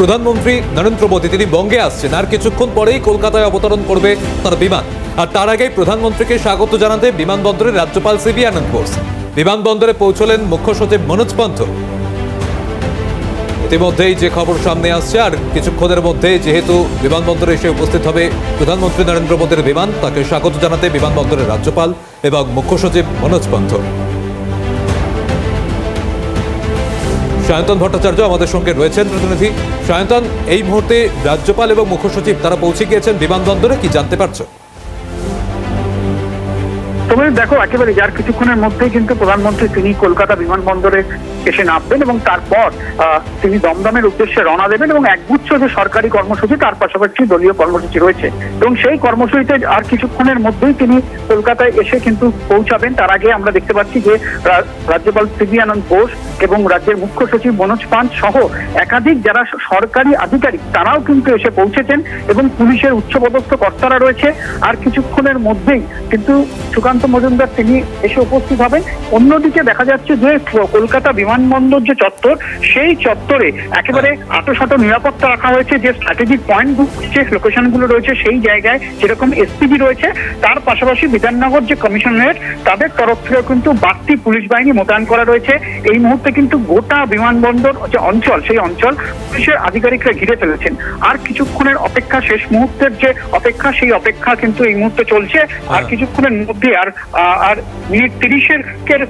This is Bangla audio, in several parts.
প্রধানমন্ত্রী নরেন্দ্র মোদী তিনি বঙ্গে আসছেন, আর কিছুক্ষণ পরেই কলকাতায় অবতরণ করবে তার বিমান। আর তার আগেই প্রধানমন্ত্রীকে স্বাগত জানাতে বিমানবন্দরে রাজ্যপাল সিভি আনন্দ বোস। বিমানবন্দরে পৌঁছলেন মুখ্য সচিব মনোজ পন্থ। ইতিমধ্যেই যে খবর সামনে আসছে, আর কিছুক্ষণের মধ্যে যেহেতু বিমানবন্দরে এসে উপস্থিত হবে প্রধানমন্ত্রী নরেন্দ্র মোদীর বিমান, তাকে স্বাগত জানাতে বিমানবন্দরের রাজ্যপাল এবং মুখ্য সচিব মনোজ পন্থ। সায়ন্তন ভট্টাচার্য আমাদের সঙ্গে রয়েছেন প্রতিনিধি। সায়ন্তন, এই মুহূর্তে রাজ্যপাল এবং মুখ্য সচিব তারা পৌঁছে গিয়েছেন বিমানবন্দরে, কি জানতে পারছো? তবে দেখো, একেবারে যার কিছুক্ষণের মধ্যেই কিন্তু প্রধানমন্ত্রী তিনি কলকাতা বিমানবন্দরে এসে নামবেন এবং তারপর তিনি দমদমের উদ্দেশ্যে রওনা দেবেন এবং একগুচ্ছ যে সরকারি কর্মসূচি তার পাশাপাশি দলীয় কর্মসূচি রয়েছে এবং সেই কর্মসূচিতে আর কিছুক্ষণের মধ্যেই তিনি কলকাতায় এসে কিন্তু পৌঁছাবেন। তার আগে আমরা দেখতে পাচ্ছি যে রাজ্যপাল সিভি আনন্দ বোস এবং রাজ্যের মুখ্য সচিব মনোজ পান্ত সহ একাধিক যারা সরকারি আধিকারিক তারাও কিন্তু এসে পৌঁছেছেন এবং পুলিশের উচ্চপদস্থ কর্তারা রয়েছে। আর কিছুক্ষণের মধ্যেই কিন্তু সুকান্ত মজুমদার তিনি এসে উপস্থিত হবেন। অন্যদিকে দেখা যাচ্ছে যে কলকাতা বিমানবন্দর যে চত্বর, সেই চত্বরে একেবারে আঁটোসাঁটো নিরাপত্তা রাখা হয়েছে। যে স্ট্র্যাটেজিক পয়েন্ট যে লোকেশনগুলো রয়েছে সেই জায়গায় যেরকম এসপিজি রয়েছে, তার পাশাপাশি বিধাননগর যে কমিশনারেট তাদের তরফ থেকে কিন্তু বাড়তি পুলিশ বাহিনী মোতায়েন করা রয়েছে। এই মুহূর্তে কিন্তু গোটা বিমানবন্দর যে অঞ্চল, সেই অঞ্চল পুলিশের আধিকারিকরা ঘিরে ফেলেছেন। আর কিছুক্ষণের অপেক্ষা, শেষ মুহূর্তের যে অপেক্ষা, সেই অপেক্ষা কিন্তু এই মুহূর্তে চলছে। আর কিছুক্ষণের মধ্যে আর মিনিট 30-এর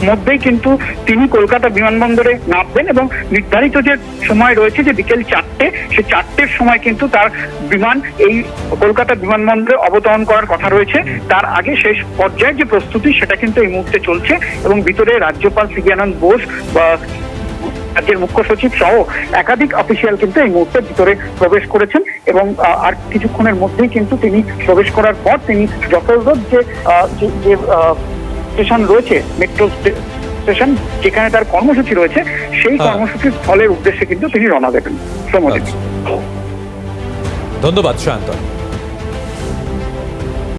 মধ্যেই কিন্তু তিনি কলকাতা বিমানবন্দরে নামবেন এবং নির্ধারিত যে সময় রয়েছে যে বিকেল 4টে, সেই 4টের সময় কিন্তু তার বিমান এই কলকাতা বিমানবন্দরে অবতরণ করার কথা রয়েছে। তার আগে শেষ পর্যায়ে যে প্রস্তুতি সেটা কিন্তু এই মুহূর্তে চলছে এবং ভিতরে রাজ্যপাল সিভি আনন্দ বোস বা রাজ্যের মুখ্য সচিব সহ একাধিক অফিসিয়াল কিন্তু এই মুহূর্তে ভিতরে প্রবেশ করেছেন এবং আর কিছুক্ষণের মধ্যেই কিন্তু তিনি প্রবেশ করার পর তিনি যথাযথ যে স্টেশন রয়েছে, মেট্রো স্টেশন যেখানে তার কর্মসূচি রয়েছে, সেই কর্মসূচির স্থলের উদ্দেশ্যে কিন্তু তিনি রওনা দেবেন। ধন্যবাদ সায়ন্তন।